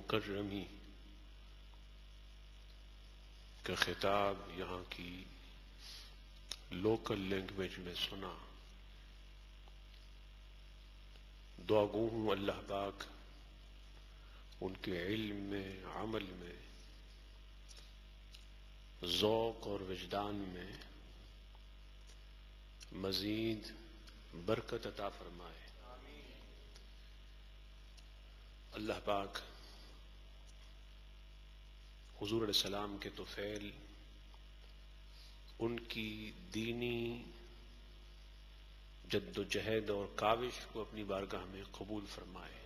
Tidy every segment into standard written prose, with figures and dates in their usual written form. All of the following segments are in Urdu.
مکرمی کا خطاب یہاں کی لوکل لینگویج میں سنا۔ دعا گو ہوں اللہ پاک ان کے علم میں، عمل میں، ذوق اور وجدان میں مزید برکت عطا فرمائے۔ اللہ پاک حضور علیہ السلام کے طفیل ان کی دینی جد و جہد اور کاوش کو اپنی بارگاہ میں قبول فرمائے۔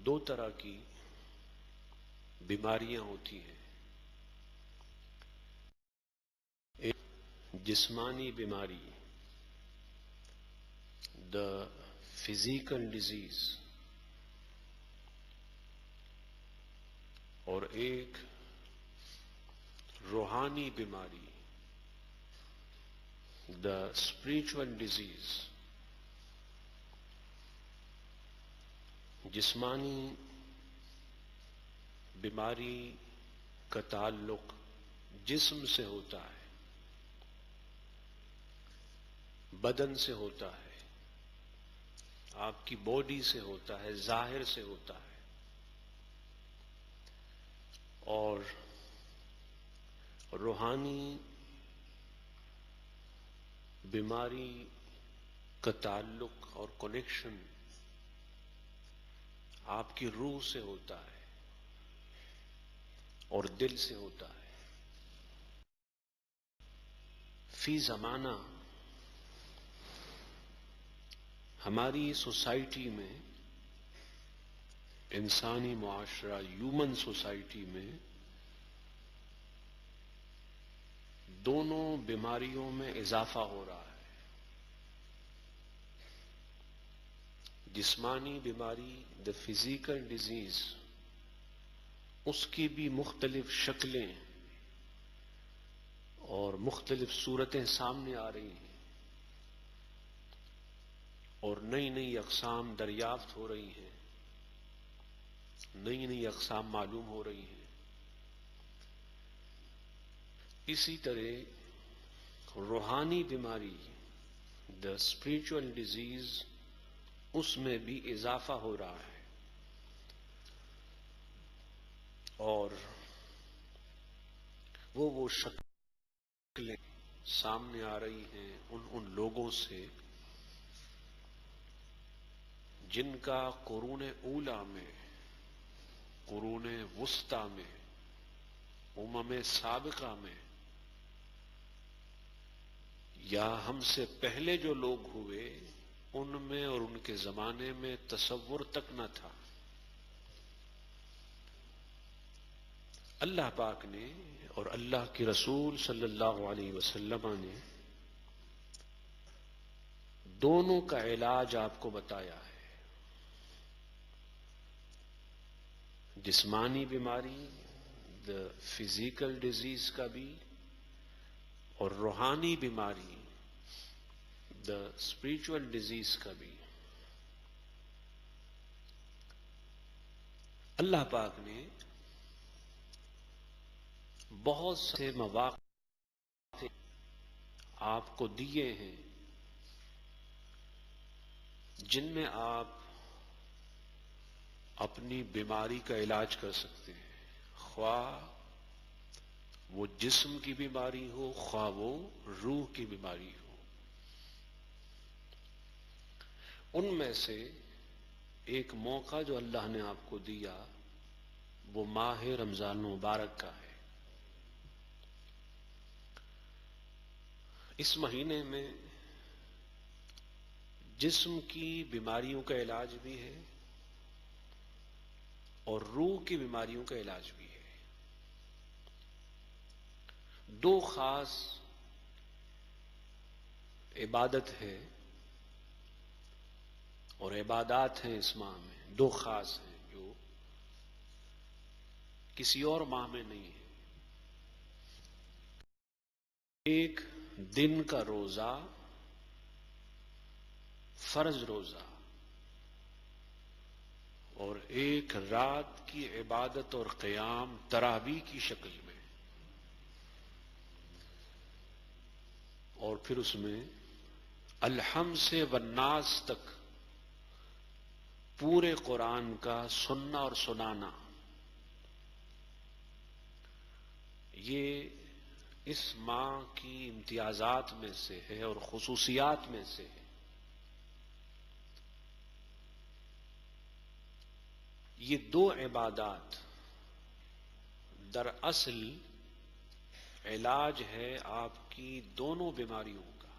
دو طرح کی بیماریاں ہوتی ہیں، ایک جسمانی بیماری، دا فزیکل ڈیزیز، اور ایک روحانی بیماری، دا اسپریچول ڈیزیز۔ جسمانی بیماری کا تعلق جسم سے ہوتا ہے، بدن سے ہوتا ہے، آپ کی باڈی سے ہوتا ہے، ظاہر سے ہوتا ہے، اور روحانی بیماری کا تعلق اور کنیکشن آپ کی روح سے ہوتا ہے اور دل سے ہوتا ہے۔ فی زمانہ ہماری سوسائٹی میں، انسانی معاشرہ، ہیومن سوسائٹی میں دونوں بیماریوں میں اضافہ ہو رہا ہے۔ جسمانی بیماری، دا فزیکل ڈیزیز، اس کی بھی مختلف شکلیں اور مختلف صورتیں سامنے آ رہی ہیں، اور نئی نئی اقسام دریافت ہو رہی ہیں، نئی نئی اقسام معلوم ہو رہی ہیں۔ اسی طرح روحانی بیماری، دا اسپریچول ڈیزیز، اس میں بھی اضافہ ہو رہا ہے، اور وہ شکلیں سامنے آ رہی ہیں ان لوگوں سے جن کا قرون اولیٰ میں، قرون وسطیٰ میں، سابقہ میں، یا ہم سے پہلے جو لوگ ہوئے ان میں اور ان کے زمانے میں تصور تک نہ تھا۔ اللہ پاک نے اور اللہ کے رسول صلی اللہ علیہ وسلم نے دونوں کا علاج آپ کو بتایا ہے۔ جسمانی بیماری، دا فزیکل ڈیزیز کا بھی، اور روحانی بیماری، دا اسپریچول ڈیزیز کا بھی۔ اللہ پاک نے بہت سے مواقع آپ کو دیے ہیں جن میں آپ اپنی بیماری کا علاج کر سکتے ہیں، خواہ وہ جسم کی بیماری ہو، خواہ وہ روح کی بیماری ہو۔ ان میں سے ایک موقع جو اللہ نے آپ کو دیا وہ ماہ رمضان مبارک کا ہے۔ اس مہینے میں جسم کی بیماریوں کا علاج بھی ہے اور روح کی بیماریوں کا علاج بھی ہے۔ دو خاص عبادت ہے اور عبادات ہیں اس ماہ میں، دو خاص ہیں جو کسی اور ماہ میں نہیں ہے۔ ایک دن کا روزہ فرض روزہ اور ایک رات کی عبادت اور قیام تراویح کی شکل میں، اور پھر اس میں الحمد سے والناس تک پورے قرآن کا سننا اور سنانا، یہ اس ماہ کی امتیازات میں سے ہے اور خصوصیات میں سے ہے۔ یہ دو عبادات دراصل علاج ہے آپ کی دونوں بیماریوں کا۔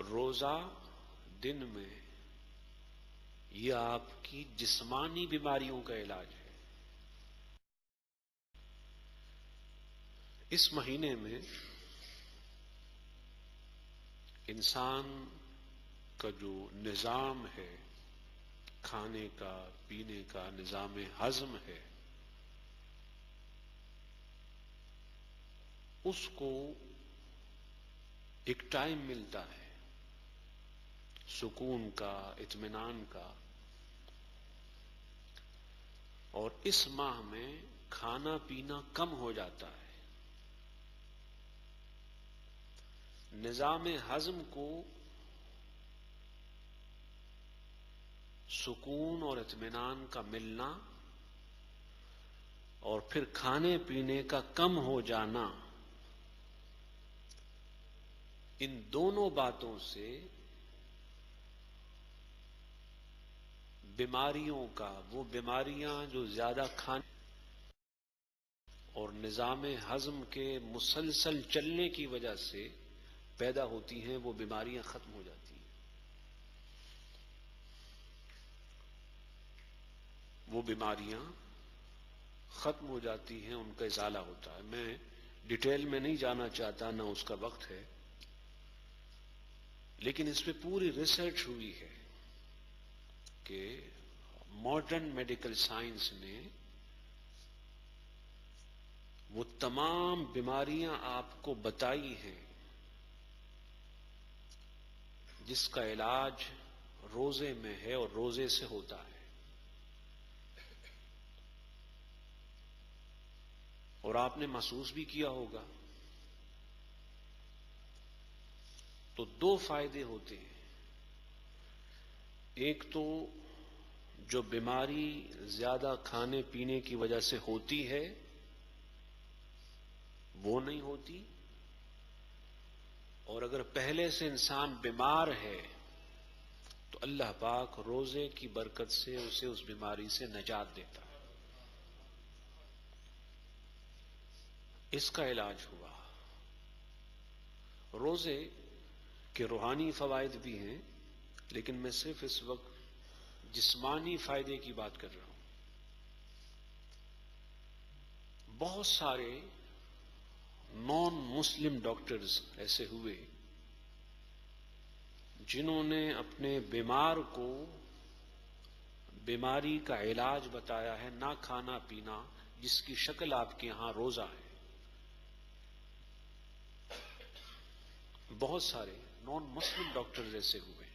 روزہ دن میں یہ آپ کی جسمانی بیماریوں کا علاج ہے۔ اس مہینے میں انسان کا جو نظام ہے، کھانے کا پینے کا نظام ہضم ہے، اس کو ایک ٹائم ملتا ہے سکون کا، اطمینان کا، اور اس ماہ میں کھانا پینا کم ہو جاتا ہے۔ نظام ہضم کو سکون اور اطمینان کا ملنا اور پھر کھانے پینے کا کم ہو جانا، ان دونوں باتوں سے بیماریوں کا، وہ بیماریاں جو زیادہ کھانے اور نظام ہضم کے مسلسل چلنے کی وجہ سے پیدا ہوتی ہیں، وہ بیماریاں ختم ہو جاتی ہیں۔ وہ بیماریاں ختم ہو جاتی ہیں، ان کا ازالہ ہوتا ہے۔ میں ڈیٹیل میں نہیں جانا چاہتا، نہ اس کا وقت ہے، لیکن اس پہ پوری ریسرچ ہوئی ہے کہ ماڈرن میڈیکل سائنس نے وہ تمام بیماریاں آپ کو بتائی ہیں جس کا علاج روزے میں ہے اور روزے سے ہوتا ہے۔ اور آپ نے محسوس بھی کیا ہوگا، تو دو فائدے ہوتے ہیں۔ ایک تو جو بیماری زیادہ کھانے پینے کی وجہ سے ہوتی ہے وہ نہیں ہوتی، اور اگر پہلے سے انسان بیمار ہے تو اللہ پاک روزے کی برکت سے اسے اس بیماری سے نجات دیتا ہے۔ اس کا علاج ہوا۔ روزے کے روحانی فوائد بھی ہیں، لیکن میں صرف اس وقت جسمانی فائدے کی بات کر رہا ہوں۔ بہت سارے نان مسلم ڈاکٹرز ایسے ہوئے جنہوں نے اپنے بیمار کو بیماری کا علاج بتایا ہے نہ کھانا پینا، جس کی شکل آپ کے ہاں روزہ ہے۔ بہت سارے نان مسلم ڈاکٹرز ایسے ہوئے،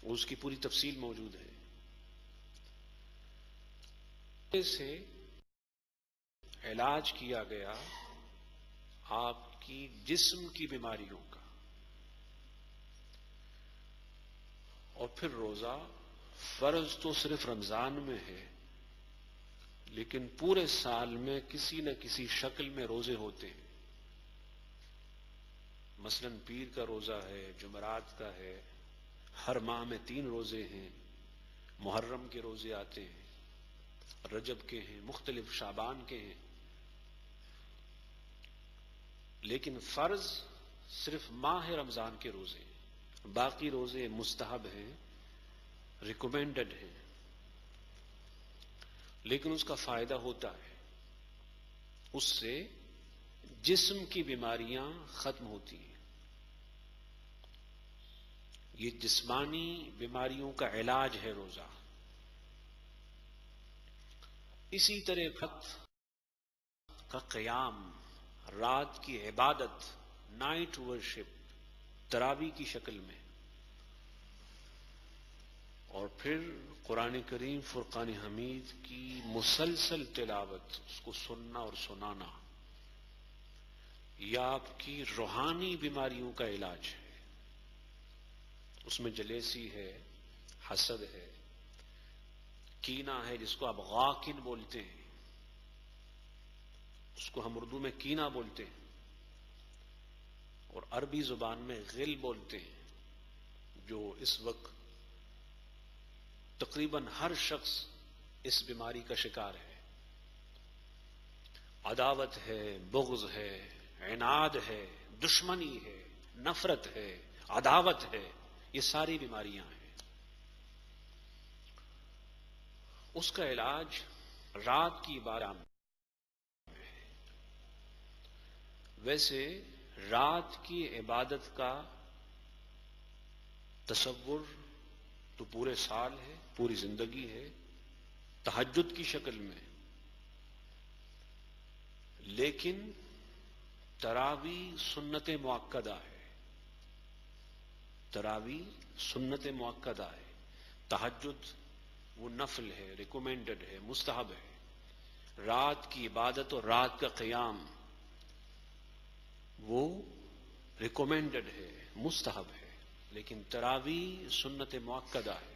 اس کی پوری تفصیل موجود ہے۔ سے علاج کیا گیا آپ کی جسم کی بیماریوں کا، اور پھر روزہ فرض تو صرف رمضان میں ہے، لیکن پورے سال میں کسی نہ کسی شکل میں روزے ہوتے ہیں۔ مثلا پیر کا روزہ ہے، جمعرات کا ہے، ہر ماہ میں 3 روزے ہیں، محرم کے روزے آتے ہیں، رجب کے ہیں، مختلف شعبان کے ہیں، لیکن فرض صرف ماہ رمضان کے روزے ہیں، باقی روزے مستحب ہیں، ریکمینڈڈ ہیں، لیکن اس کا فائدہ ہوتا ہے، اس سے جسم کی بیماریاں ختم ہوتی ہیں۔ یہ جسمانی بیماریوں کا علاج ہے روزہ۔ اسی طرح وقت کا قیام، رات کی عبادت، نائٹ ورشپ تراوی کی شکل میں، اور پھر قرآن کریم فرقان حمید کی مسلسل تلاوت، اس کو سننا اور سنانا، یہ آپ کی روحانی بیماریوں کا علاج ہے۔ اس میں جلیسی ہے، حسد ہے، کینہ ہے، جس کو آپ غاکن بولتے ہیں، اس کو ہم اردو میں کینہ بولتے ہیں، اور عربی زبان میں غل بولتے ہیں، جو اس وقت تقریباً ہر شخص اس بیماری کا شکار ہے۔ عداوت ہے، بغض ہے، عناد ہے، دشمنی ہے، نفرت ہے، عداوت ہے، یہ ساری بیماریاں ہیں۔ اس کا علاج رات کی عبادت میں۔ ویسے رات کی عبادت کا تصور تو پورے سال ہے، پوری زندگی ہے، تہجد کی شکل میں، لیکن تراوی سنت مؤکدہ ہے۔ تراوی سنت مؤکدہ ہے، تہجد وہ نفل ہے، ریکمینڈڈ ہے، مستحب ہے۔ رات کی عبادت اور رات کا قیام وہ ریکمینڈڈ ہے، مستحب ہے، لیکن تراوی سنت مؤکدہ ہے،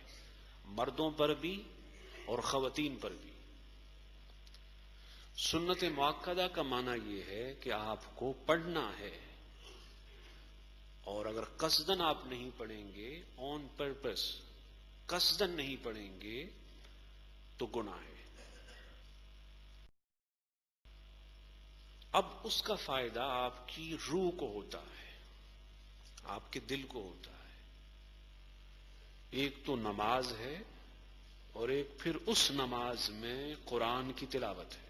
مردوں پر بھی اور خواتین پر بھی۔ سنت مؤکدہ کا معنی یہ ہے کہ آپ کو پڑھنا ہے، اور اگر قصدن آپ نہیں پڑھیں گے، آن پرپس قصدن نہیں پڑھیں گے تو گناہ ہے۔ اب اس کا فائدہ آپ کی روح کو ہوتا ہے، آپ کے دل کو ہوتا ہے۔ ایک تو نماز ہے، اور ایک پھر اس نماز میں قرآن کی تلاوت ہے۔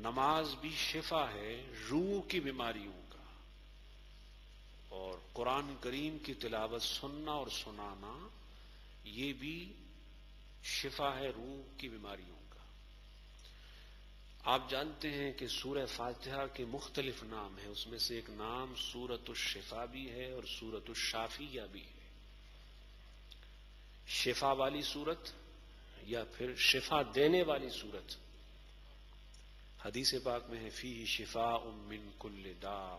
نماز بھی شفا ہے روح کی بیماریوں کا، اور قرآن کریم کی تلاوت سننا اور سنانا یہ بھی شفا ہے روح کی بیماریوں کا۔ آپ جانتے ہیں کہ سورہ فاتحہ کے مختلف نام ہیں، اس میں سے ایک نام سورۃ الشفا بھی ہے اور سورۃ الشافیہ بھی ہے۔ شفا والی سورت یا پھر شفا دینے والی سورت۔ حدیث پاک میں ہے فیہ شفاء من کل داء،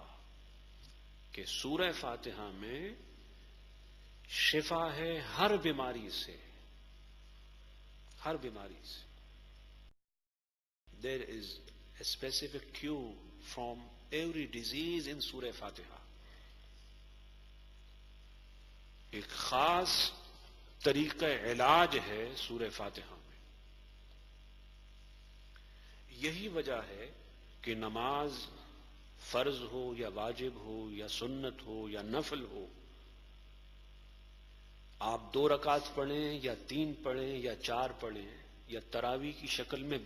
کہ سورہ فاتحہ میں شفا ہے ہر بیماری سے، ہر بیماری سے۔ There is a specific cure from every disease in سورہ فاتحہ۔ ایک خاص طریقہ علاج ہے سورہ فاتحہ میں۔ یہی وجہ ہے کہ نماز فرض ہو یا واجب ہو یا سنت ہو یا نفل ہو، آپ 2 رکعت پڑھیں یا 3 پڑھیں یا 4 پڑھیں یا تراویح کی شکل میں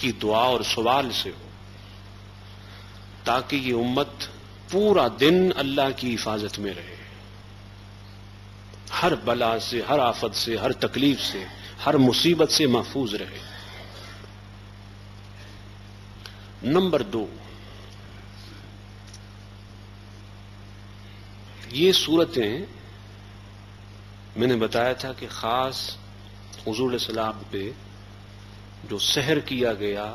کی دعا اور سوال سے ہو، تاکہ یہ امت پورا دن اللہ کی حفاظت میں رہے، ہر بلا سے، ہر آفت سے، ہر تکلیف سے، ہر مصیبت سے محفوظ رہے۔ نمبر 2، یہ صورتیں میں نے بتایا تھا کہ خاص حضور علیہ السلام پہ جو سحر کیا گیا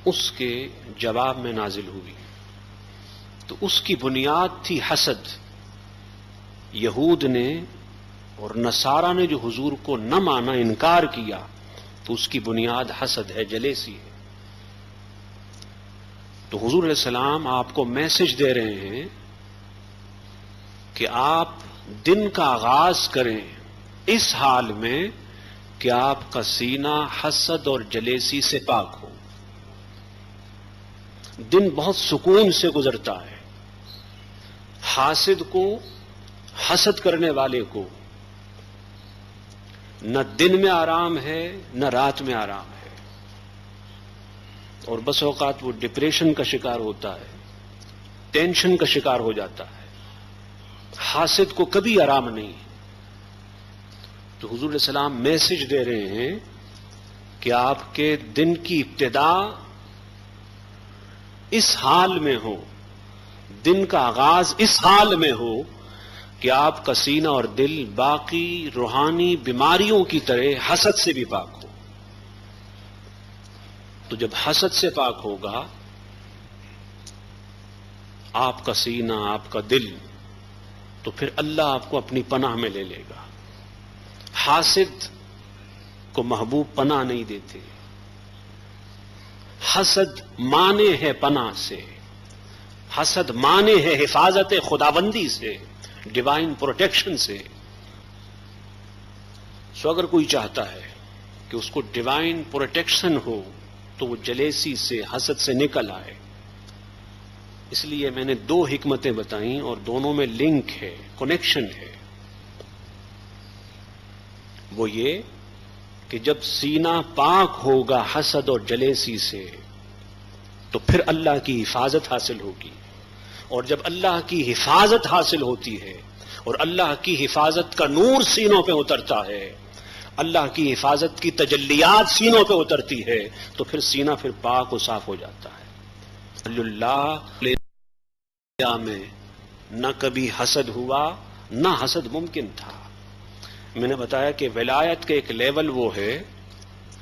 اس کے جواب میں نازل ہوئی، تو اس کی بنیاد تھی حسد۔ یہود نے اور نصارہ نے جو حضور کو نہ مانا، انکار کیا، تو اس کی بنیاد حسد ہے، جلیسی ہے۔ تو حضور علیہ السلام آپ کو میسج دے رہے ہیں کہ آپ دن کا آغاز کریں اس حال میں کہ آپ کا سینہ حسد اور جلیسی سے پاک ہو۔ دن بہت سکون سے گزرتا ہے، حاسد کو، حسد کرنے والے کو نہ دن میں آرام ہے نہ رات میں آرام ہے، اور بس اوقات وہ ڈپریشن کا شکار ہوتا ہے، ٹینشن کا شکار ہو جاتا ہے۔ حاسد کو کبھی آرام نہیں۔ تو حضور علیہ السلام میسج دے رہے ہیں کہ آپ کے دن کی ابتدا اس حال میں ہو، دن کا آغاز اس حال میں ہو کہ آپ کا سینہ اور دل باقی روحانی بیماریوں کی طرح حسد سے بھی پاک ہو۔ تو جب حسد سے پاک ہوگا آپ کا سینہ، آپ کا دل، تو پھر اللہ آپ کو اپنی پناہ میں لے لے گا۔ حاسد کو محبوب پناہ نہیں دیتے، حسد مانے ہے پناہ سے، حسد مانے ہے حفاظت خداوندی سے، ڈیوائن پروٹیکشن سے۔ سو اگر کوئی چاہتا ہے کہ اس کو ڈیوائن پروٹیکشن ہو تو وہ جلیسی سے، حسد سے نکل آئے۔ اس لیے میں نے 2 حکمتیں بتائیں اور دونوں میں لنک ہے، کنیکشن ہے۔ وہ یہ کہ جب سینہ پاک ہوگا حسد اور جلیسی سے تو پھر اللہ کی حفاظت حاصل ہوگی، اور جب اللہ کی حفاظت حاصل ہوتی ہے اور اللہ کی حفاظت کا نور سینوں پہ اترتا ہے، اللہ کی حفاظت کی تجلیات سینوں پہ اترتی ہے، تو پھر سینہ پھر پاک و صاف ہو جاتا ہے۔ اللہ میں نہ کبھی حسد ہوا، نہ حسد ممکن تھا۔ میں نے بتایا کہ ولایت کا ایک لیول وہ ہے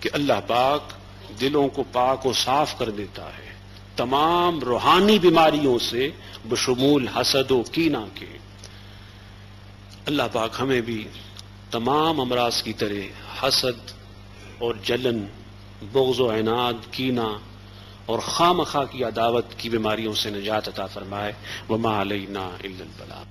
کہ اللہ پاک دلوں کو پاک و صاف کر دیتا ہے تمام روحانی بیماریوں سے، بشمول حسد و کینہ کے۔ اللہ پاک ہمیں بھی تمام امراض کی طرح حسد اور جلن، بغض و عناد، کینہ اور خواہ مخواہ کی عداوت کی بیماریوں سے نجات عطا فرمائے۔ وما علینا الا البلاغ۔